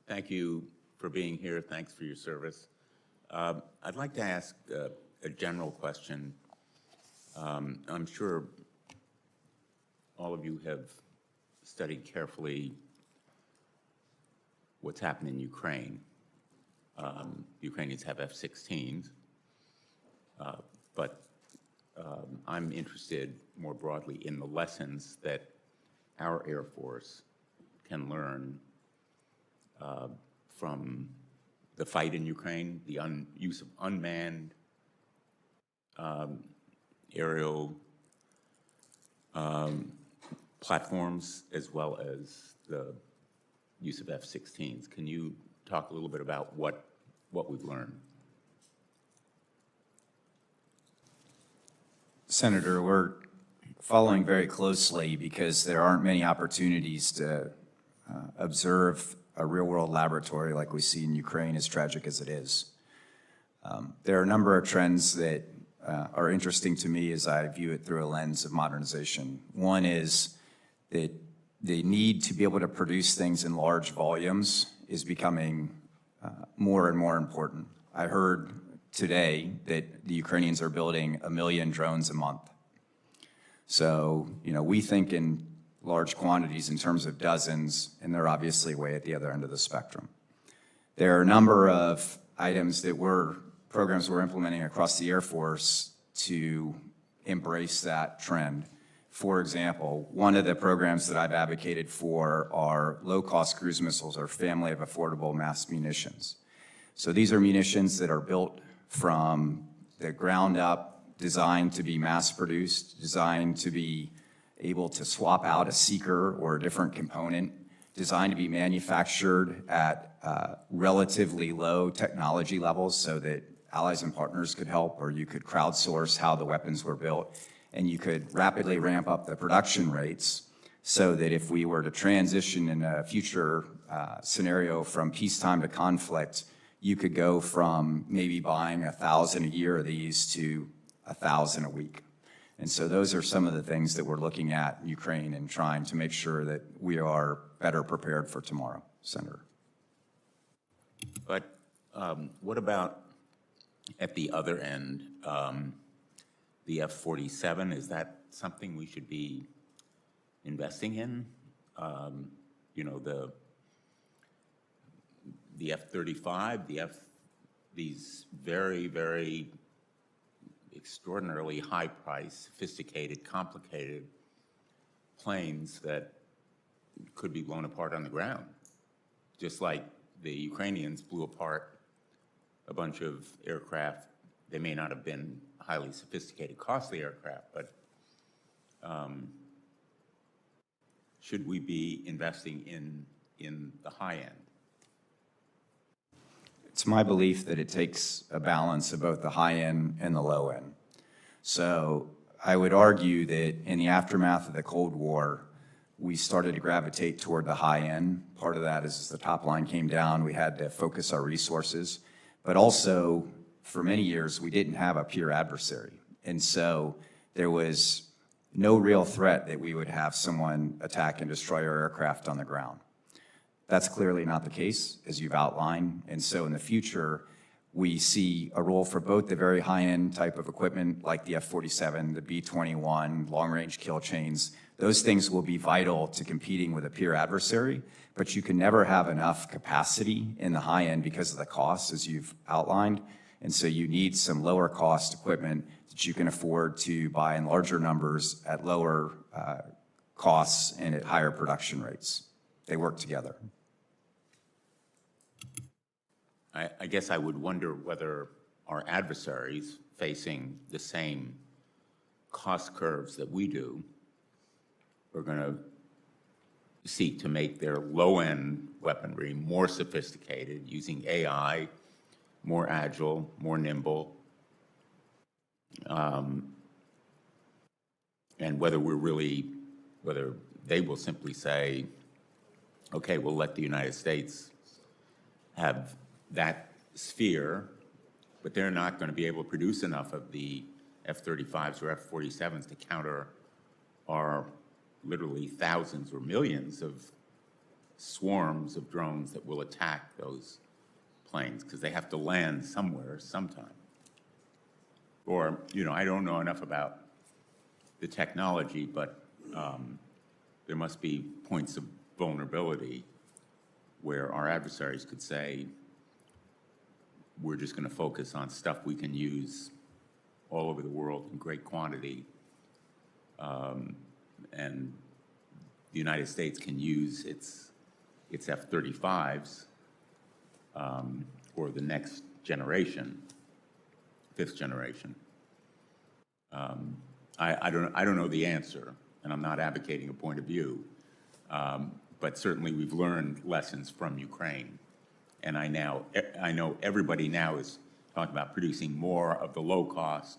Thank you for being here. Thanks for your service. I'd like to ask a general question. I'm sure all of you have studied carefully what's happened in Ukraine. The Ukrainians have F-16s, but I'm interested more broadly in the lessons that our Air Force can learn from the fight in Ukraine, the use of unmanned aerial platforms, as well as the use of F-16s. Can you talk a little bit about what we've learned? Senator, we're following very closely because there aren't many opportunities to observe a real-world laboratory like we see in Ukraine, as tragic as it is. There are a number of trends that are interesting to me as I view it through a lens of modernization. One is that the need to be able to produce things in large volumes is becoming more and more important. I heard today that the Ukrainians are building 1 million drones a month. So, you know, we think in large quantities in terms of dozens, and they're obviously way at the other end of the spectrum. There are a number of items that programs we're implementing across the Air Force to embrace that trend. For example, one of the programs that I've advocated for are low-cost cruise missiles, or family of affordable mass munitions. So these are munitions that are built from the ground up, designed to be mass-produced, designed to be able to swap out a seeker or a different component designed to be manufactured at relatively low technology levels so that allies and partners could help, or you could crowdsource how the weapons were built, and you could rapidly ramp up the production rates so that if we were to transition in a future scenario from peacetime to conflict, you could go from maybe buying 1,000 a year of these to 1,000 a week. And so those are some of the things that we're looking at in Ukraine and trying to make sure that we are better prepared for tomorrow, Senator. But what about at the other end, the F-47? Is that something we should be investing in? You know, the F-35, these very, very extraordinarily high-priced, sophisticated, complicated planes that could be blown apart on the ground, just like the Ukrainians blew apart a bunch of aircraft. They may not have been highly sophisticated, costly aircraft, but should we be investing in the high end? It's my belief that it takes a balance of both the high end and the low end. So I would argue that in the aftermath of the Cold War, we started to gravitate toward the high end. Part of that is as the top line came down, we had to focus our resources. But also, for many years, we didn't have a peer adversary. And so there was no real threat that we would have someone attack and destroy our aircraft on the ground. That's clearly not the case, as you've outlined. And so in the future, we see a role for both the very high-end type of equipment like the F-47, the B-21, long-range kill chains. Those things will be vital to competing with a peer adversary, but you can never have enough capacity in the high end because of the costs, as you've outlined. And so you need some lower cost equipment that you can afford to buy in larger numbers at lower costs and at higher production rates. They work together. I guess I would wonder whether our adversaries facing the same cost curves that we do are going to seek to make their low-end weaponry more sophisticated using AI, more agile, more nimble, and whether they will simply say, okay, we'll let the United States have that sphere, but they're not going to be able to produce enough of the F-35s or F-47s to counter our literally thousands or millions of swarms of drones that will attack those planes, because they have to land somewhere sometime. Or, you know, I don't know enough about the technology, but there must be points of vulnerability where our adversaries could say, we're just going to focus on stuff we can use all over the world in great quantity, and the United States can use its F-35s or the next generation, fifth generation. I don't know the answer, and I'm not advocating a point of view, but certainly we've learned lessons from Ukraine. And I know everybody now is talking about producing more of the low-cost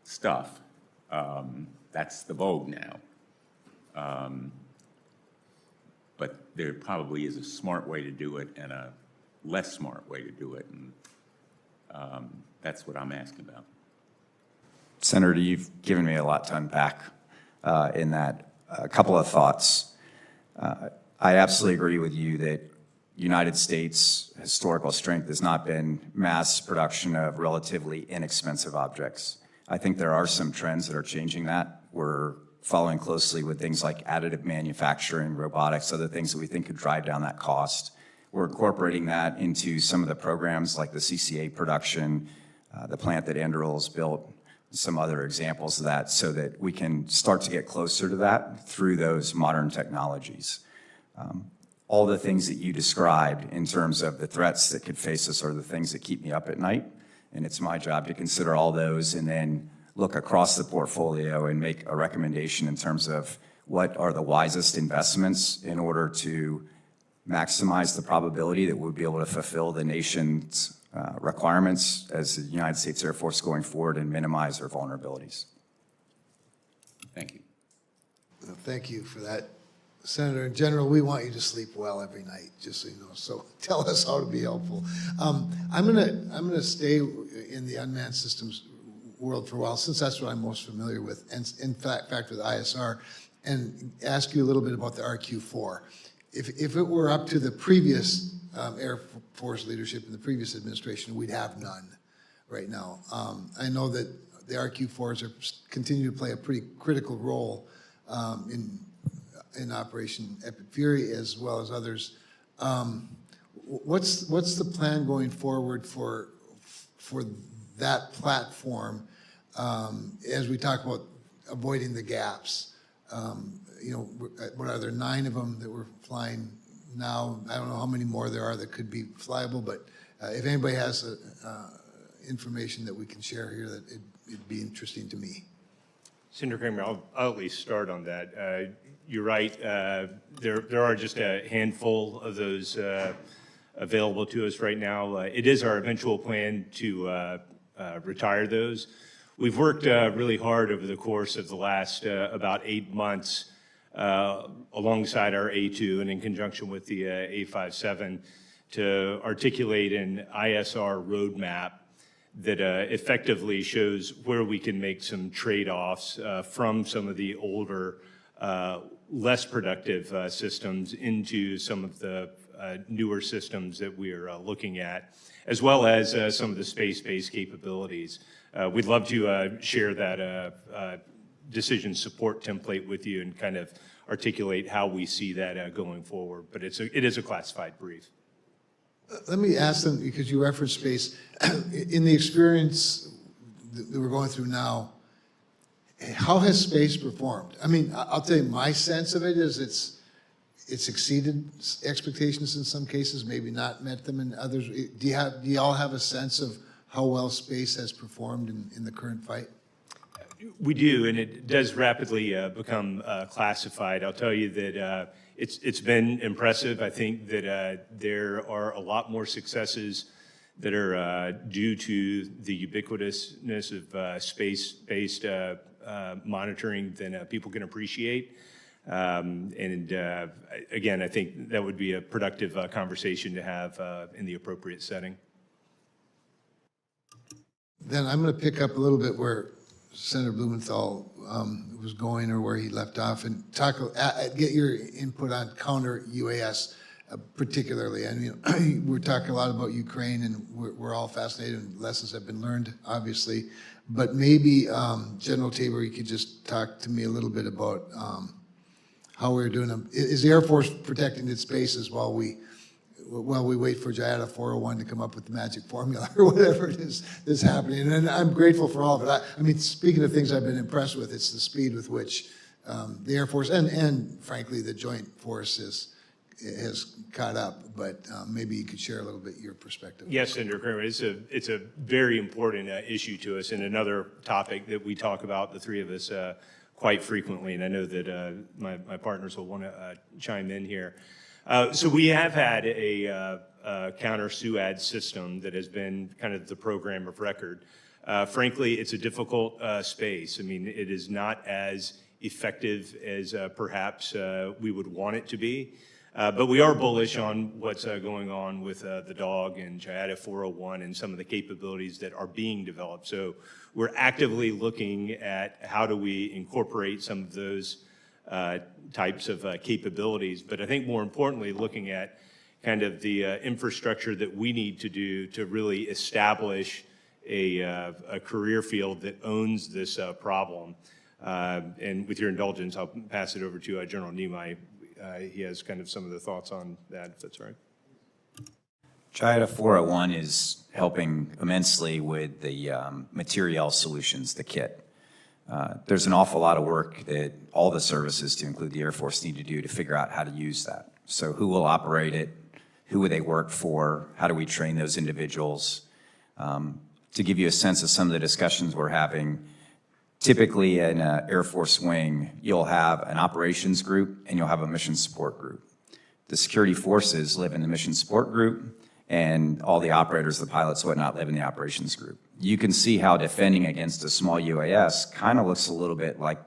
stuff. That's the vogue now. But there probably is a smart way to do it and a less smart way to do it, and that's what I'm asking about. Senator, you've given me a lot to unpack in that. A couple of thoughts. I absolutely agree with you that United States historical strength has not been mass production of relatively inexpensive objects. I think there are some trends that are changing that. We're following closely with things like additive manufacturing, robotics, other things that we think could drive down that cost. We're incorporating that into some of the programs like the CCA production, the plant that Anduril's built, some other examples of that, so that we can start to get closer to that through those modern technologies. All the things that you described in terms of the threats that could face us are the things that keep me up at night, and it's my job to consider all those and then look across the portfolio and make a recommendation in terms of what are the wisest investments in order to maximize the probability that we'll be able to fulfill the nation's requirements as the United States Air Force going forward and minimize our vulnerabilities. Thank you. Thank you for that. Senator, in general, we want you to sleep well every night, just so you know. So tell us how to be helpful. I'm gonna stay in the unmanned systems world for a while, since that's what I'm most familiar with, and in fact with ISR, and ask you a little bit about the RQ-4. If it were up to the previous Air Force leadership in the previous administration, we'd have none right now. I know that the RQ-4s continue to play a pretty critical role in Operation Epic Fury as well as others. What's the plan going forward for that platform as we talk about avoiding the gaps? You know, what are there, 9 of them that we're flying now? I don't know how many more there are that could be flyable, but if anybody has information that we can share here, that it'd be interesting to me. Senator Kramer, I'll at least start on that. You're right. There are just a handful of those available to us right now. It is our eventual plan to retire those. We've worked really hard over the course of the last about 8 months alongside our A2 and in conjunction with the A57 to articulate an ISR roadmap that effectively shows where we can make some trade-offs from some of the older, less productive systems into some of the newer systems that we're looking at, as well as some of the space-based capabilities. We'd love to share that decision support template with you and kind of articulate how we see that going forward. But it is a classified brief. Let me ask them, because you referenced space, in the experience that we're going through now, how has space performed? I mean, I'll tell you, my sense of it is it's exceeded expectations in some cases, maybe not met them in others. Do you all have a sense of how well space has performed in the current fight? We do, and it does rapidly become classified. I'll tell you that it's been impressive. I think that there are a lot more successes that are due to the ubiquitousness of space-based monitoring than people can appreciate. Again, I think that would be a productive conversation to have in the appropriate setting. Then I'm going to pick up a little bit where Senator Blumenthal was going, or where he left off, and get your input on counter UAS particularly. I mean, we're talking a lot about Ukraine, and we're all fascinated, and lessons have been learned, obviously. But maybe, General Tabor, you could just talk to me a little bit about how we're doing them. Is the Air Force protecting its bases while we wait for JIATA 401 to come up with the magic formula or whatever it is that's happening? And I'm grateful for all of it. I mean, speaking of things I've been impressed with, it's the speed with which the Air Force and frankly, the Joint Force has caught up. But maybe you could share a little bit your perspective. Yes, Senator Kramer, it's a very important issue to us, and another topic that we talk about, the three of us, quite frequently, and I know that my partners will want to chime in here. So we have had a counter SUAD system that has been kind of the program of record. Frankly, it's a difficult space. I mean, it is not as effective as perhaps we would want it to be. But we are bullish on what's going on with the DOG and JIATA 401 and some of the capabilities that are being developed. So we're actively looking at how do we incorporate some of those types of capabilities. But I think more importantly, looking at kind of the infrastructure that we need to do to really establish a career field that owns this problem. And with your indulgence, I'll pass it over to General Nimai. He has kind of some of the thoughts on that, if that's all right. JIATA 401 is helping immensely with the materiel solutions, the kit. There's an awful lot of work that all the services, to include the Air Force, need to do to figure out how to use that. So who will operate it? Who will they work for? How do we train those individuals? To give you a sense of some of the discussions we're having, Typically in an Air Force wing, you'll have an operations group and you'll have a mission support group. The security forces live in the mission support group, and all the operators, the pilots, whatnot, live in the operations group. You can see how defending against a small UAS kind of looks a little bit like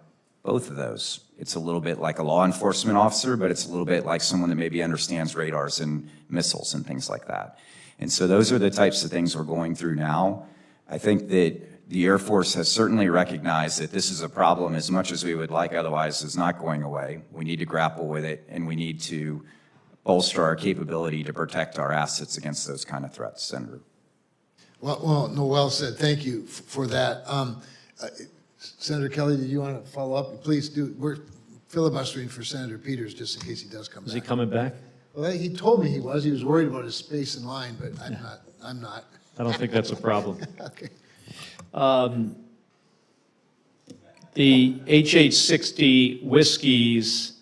both of those. It's a little bit like a law enforcement officer, but it's a little bit like someone that maybe understands radars and missiles and things like that. And so those are the types of things we're going through now. I think that the Air Force has certainly recognized that this is a problem as much as we would like, otherwise it's not going away. We need to grapple with it, and we need to bolster our capability to protect our assets against those kind of threats, Senator. Well said. Thank you for that. Senator Kelly, did you want to follow up? Please do. We're filibustering for Senator Peters just in case he does come back. Is he coming back? Well, he told me he was. He was worried about his space in line, but I'm not. I don't think that's a problem. Okay. The HH60 whiskeys,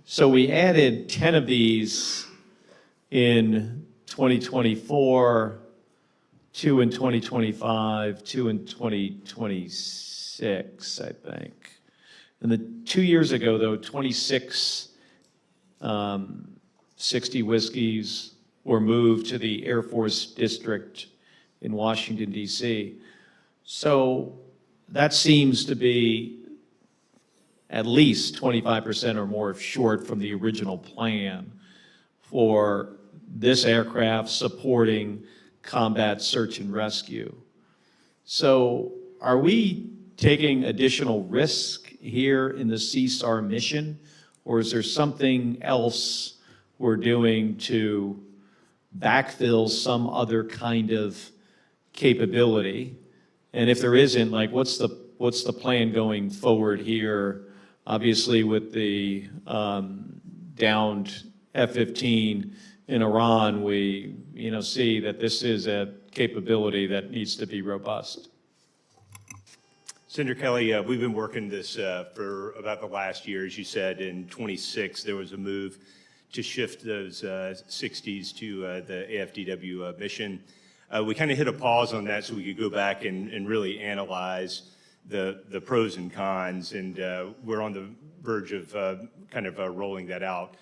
so we added 10 of these in 2024, 2 in 2025, 2 in 2026, I think. And the 2 years ago, though, 26 60 whiskeys were moved to the Air Force District in Washington, D.C. So that seems to be at least 25% or more short from the original plan for this aircraft supporting combat search and rescue. So are we taking additional risk here in the CSAR mission, or is there something else we're doing to backfill some other kind of capability? And if there isn't, like, what's the plan going forward here? Obviously, with the downed F-15 in Iran, we see that this is a capability that needs to be robust. Senator Kelly, we've been working this for about the last year. As you said, in 26, there was a move to shift those 60s to the AFDW mission. We kind of hit a pause on that so we could go back and really analyze the pros and cons, and we're on the verge of kind of rolling that out.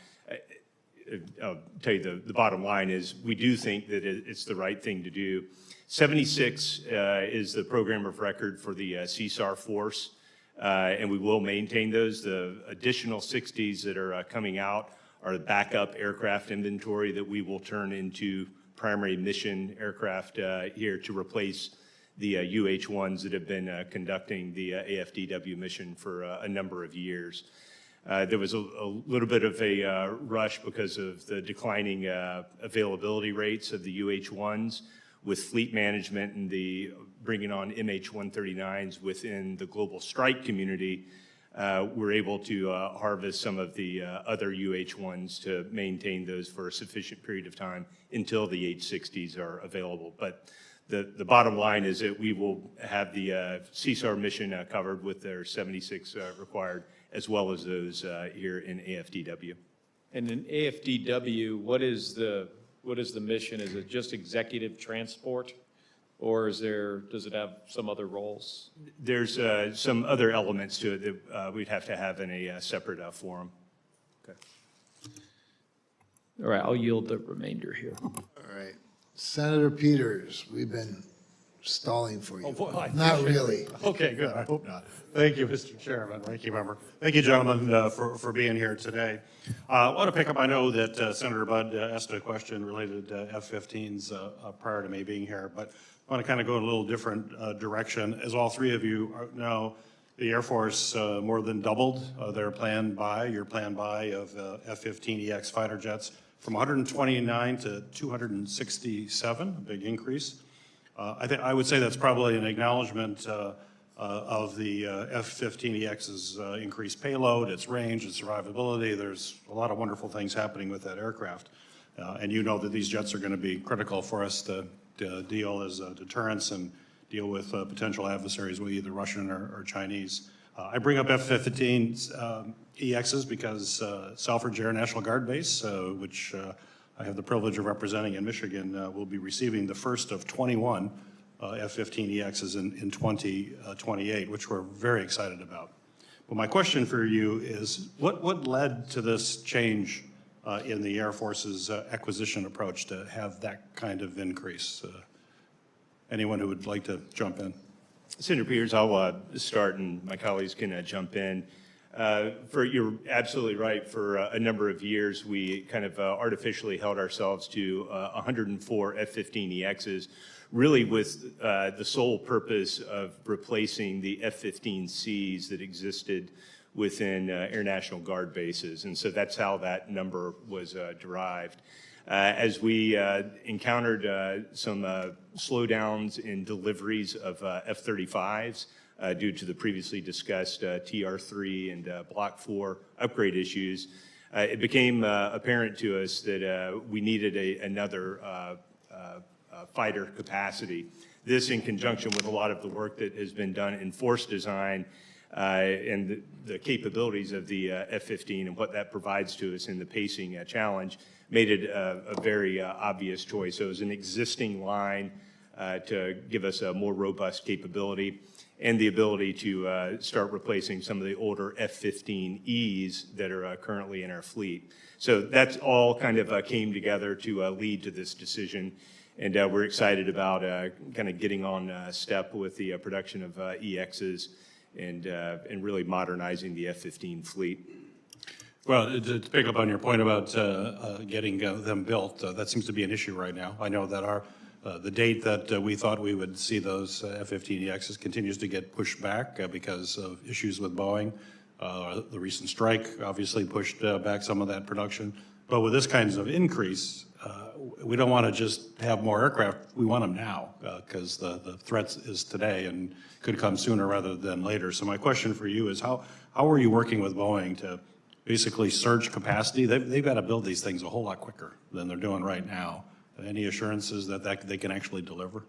I'll tell you the bottom line is we do think that it's the right thing to do. 76 is the program of record for the CSAR force, and we will maintain those. The additional 60s that are coming out are the backup aircraft inventory that we will turn into primary mission aircraft here to replace the UH-1s that have been conducting the AFDW mission for a number of years. There was a little bit of a rush because of the declining availability rates of the UH-1s with fleet management and the bringing on MH-139s within the global strike community. We're able to harvest some of the other UH-1s to maintain those for a sufficient period of time until the H-60s are available. But the bottom line is that we will have the CSAR mission covered with their 76 required, as well as those here in AFDW. And in AFDW, what is the mission? Is it just executive transport, or does it have some other roles? There's some other elements to it that we'd have to have in a separate forum. Okay. All right, I'll yield the remainder here. All right. Senator Peters, we've been stalling for you. Oh, boy, Not really. Okay, good. I hope not. Thank you, Mr. Chairman, Ranking Member. Thank you, gentlemen, for being here today. I want to pick up, I know that Senator Budd asked a question related to F-15s prior to me being here, but I want to kind of go in a little different direction. As all three of you know, the Air Force more than doubled your planned buy of F-15EX fighter jets from 129 to 267, a big increase. I would say that's probably an acknowledgement of the F-15EX's increased payload, its range, its survivability. There's a lot of wonderful things happening with that aircraft. And you know that these jets are going to be critical for us to deal as deterrents and deal with potential adversaries, either Russian or Chinese. I bring up F-15 EXs because Selfridge Air National Guard Base, which I have the privilege of representing in Michigan, will be receiving the first of 21 F-15EXs in 2028, which we're very excited about. But my question for you is, what led to this change in the Air Force's acquisition approach to have that kind of increase? Anyone who would like to jump in? Senator Peters, I'll start and my colleagues can jump in. You're absolutely right. For a number of years, we kind of artificially held ourselves to 104 F-15EXs, really with the sole purpose of replacing the F-15Cs that existed within Air National Guard bases. And so that's how that number was derived. As we encountered some slowdowns in deliveries of F-35s due to the previously discussed TR-3 and Block 4 upgrade issues, it became apparent to us that we needed another fighter capacity. This in conjunction with a lot of the work that has been done in force design and the capabilities of the F-15 and what that provides to us in the pacing challenge made it a very obvious choice. So it was an existing line to give us a more robust capability and the ability to start replacing some of the older F-15Es that are currently in our fleet. So that's all kind of came together to lead to this decision. And we're excited about kind of getting on step with the production of EXs and really modernizing the F-15 fleet. Well, to pick up on your point about getting them built, that seems to be an issue right now. I know that the date that we thought we would see those F-15EXs continues to get pushed back because of issues with Boeing. The recent strike obviously pushed back some of that production. But with this kinds of increase, we don't want to just have more aircraft. We want them now because the threat is today and could come sooner rather than later. So my question for you is how are you working with Boeing to basically surge capacity? They've got to build these things a whole lot quicker than they're doing right now. Any assurances that they can actually deliver?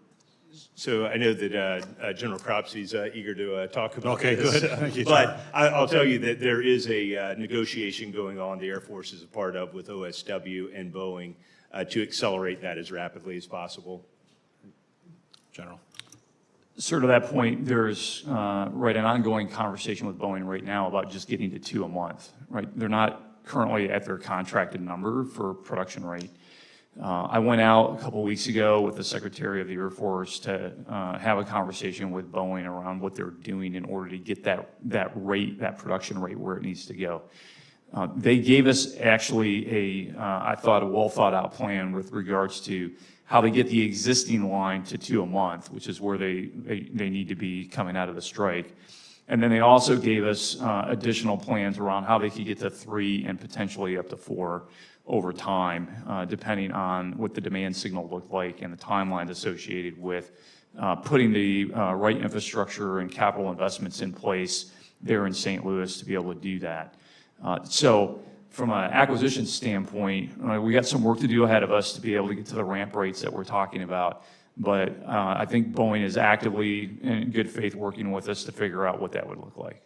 So I know that General Cropsey's eager to talk about this. Okay, good. Thank you, but I'll tell you that there is a negotiation going on the Air Force is a part of with OSW and Boeing to accelerate that as rapidly as possible. General. Sir, to that point, there's an ongoing conversation with Boeing right now about just getting to 2 a month, right? They're not currently at their contracted number for production rate. I went out a couple weeks ago with the Secretary of the Air Force to have a conversation with Boeing around what they're doing in order to get that production rate where it needs to go. They gave us actually I thought, a well-thought-out plan with regards to how to get the existing line to 2 a month, which is where they need to be coming out of the strike. And then they also gave us additional plans around how they could get to 3 and potentially up to 4 over time, depending on what the demand signal looked like and the timelines associated with putting the right infrastructure and capital investments in place there in St. Louis to be able to do that. So from an acquisition standpoint, we got some work to do ahead of us to be able to get to the ramp rates that we're talking about. But I think Boeing is actively, in good faith, working with us to figure out what that would look like.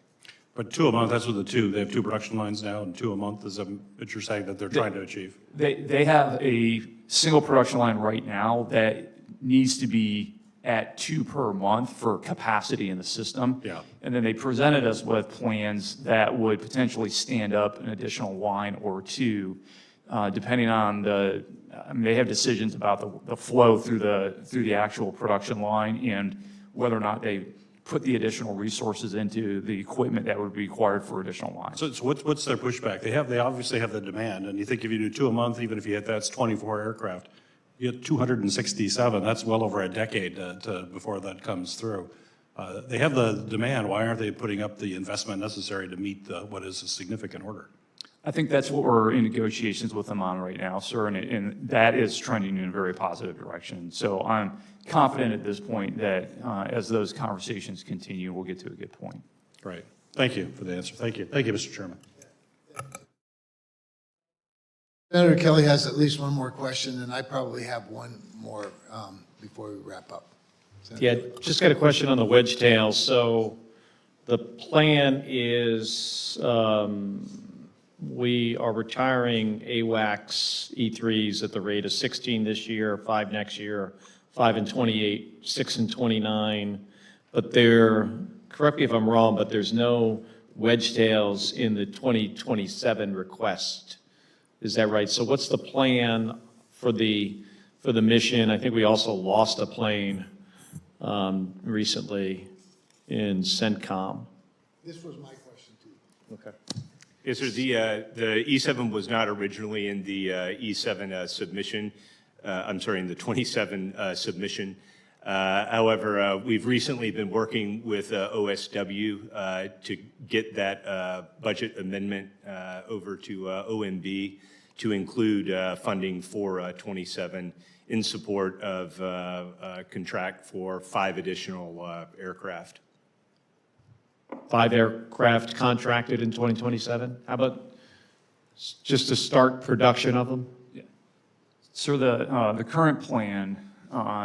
But 2 a month, that's with the 2. They have 2 production lines now, and 2 a month is what you're saying that they're trying to achieve. They have a single production line right now that needs to be at 2 per month for capacity in the system. Yeah. And then they presented us with plans that would potentially stand up an additional line or 2, depending on they have decisions about the flow through the actual production line and whether or not they put the additional resources into the equipment that would be required for additional lines. So what's their pushback? They obviously have the demand, and you think if you do 2 a month, even if you hit that's 24 aircraft, you get 267. That's well over a decade before that comes through. They have the demand. Why aren't they putting up the investment necessary to meet what is a significant order? I think that's what we're in negotiations with them on right now, sir, and that is trending in a very positive direction. So I'm confident at this point that as those conversations continue, we'll get to a good point. Great. Thank you for the answer. Thank you. Thank you, Mr. Chairman. Senator Kelly has at least one more question, and I probably have one more before we wrap up. Yeah, just got a question on the wedge tails. So the plan is we are retiring AWACS E3s at the rate of 16 this year, 5 next year, 5 and 28, 6 and 29, but there, correct me if I'm wrong, but there's no wedge tails in the 2027 request. Is that right? So what's the plan for the mission? I think we also lost a plane recently in CENTCOM. This was my question too. Okay. Yes, sir. The E7 was not originally in the E7 submission. I'm sorry, in the 27 submission. However, we've recently been working with OSW to get that budget amendment over to OMB to include funding for 27 in support of a contract for 5 additional aircraft. 5 aircraft contracted in 2027? How about just to start production of them? So the current plan,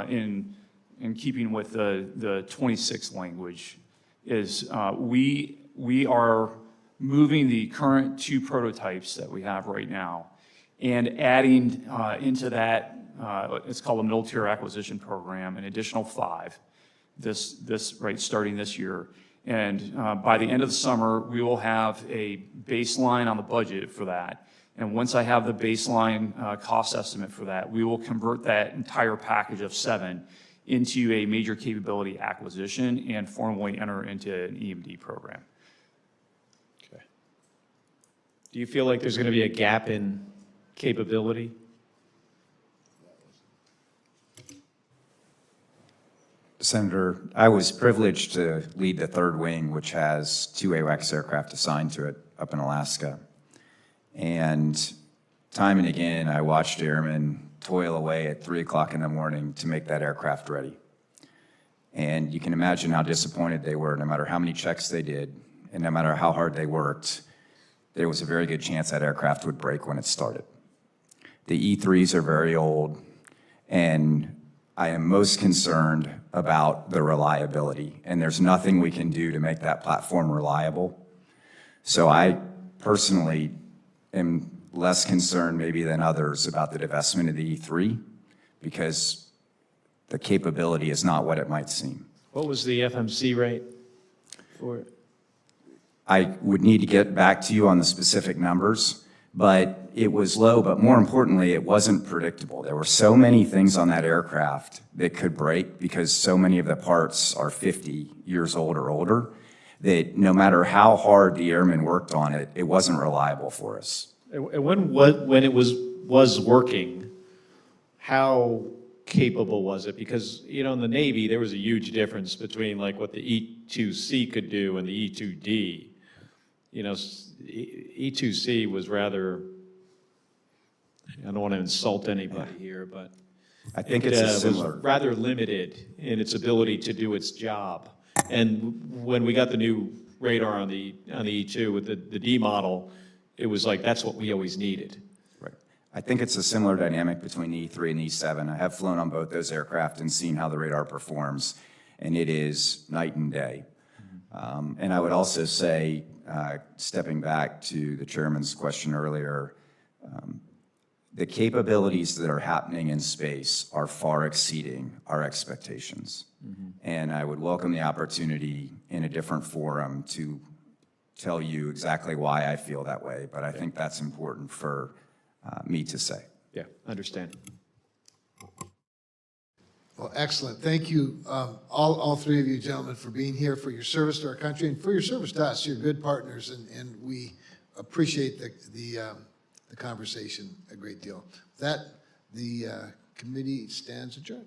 in keeping with the 26 language, is we are moving the current 2 prototypes that we have right now and adding into that, it's called a middle tier acquisition program, an additional 5, starting this year. And by the end of the summer, we will have a baseline on the budget for that. And once I have the baseline cost estimate for that, we will convert that entire package of 7 into a major capability acquisition and formally enter into an EMD program. Okay. Do you feel like there's going to be a gap in capability? Senator, I was privileged to lead the 3rd Wing, which has 2 AWACS aircraft assigned to it up in Alaska. And time and again, I watched airmen toil away at 3 o'clock in the morning to make that aircraft ready. And you can imagine how disappointed they were, no matter how many checks they did, and no matter how hard they worked, there was a very good chance that aircraft would break when it started. The E3s are very old, and I am most concerned about the reliability, and there's nothing we can do to make that platform reliable. So I personally am less concerned maybe than others about the divestment of the E3, because the capability is not what it might seem. What was the FMC rate for it? I would need to get back to you on the specific numbers, but it was low, but more importantly, it wasn't predictable. There were so many things on that aircraft that could break because so many of the parts are 50 years old or older, that no matter how hard the airmen worked on it, it wasn't reliable for us. And when it was working, how capable was it? Because, you know, in the Navy, there was a huge difference between like what the E2C could do and the E2D. You know, E2C was rather, I don't want to insult anybody here, but I think it's a similar. was rather limited in its ability to do its job. And when we got the new radar on the E2 with the D model, it was like, that's what we always needed. Right. I think it's a similar dynamic between the E3 and the E7. I have flown on both those aircraft and seen how the radar performs, and it is night and day. And I would also say, stepping back to the chairman's question earlier, the capabilities that are happening in space are far exceeding our expectations. And I would welcome the opportunity in a different forum to tell you exactly why I feel that way, but I think that's important for me to say. Yeah, understand. Well, excellent. Thank you, all 3 of you gentlemen, for being here, for your service to our country, and for your service to us. You're good partners, and we appreciate the conversation a great deal. With that, the committee stands adjourned.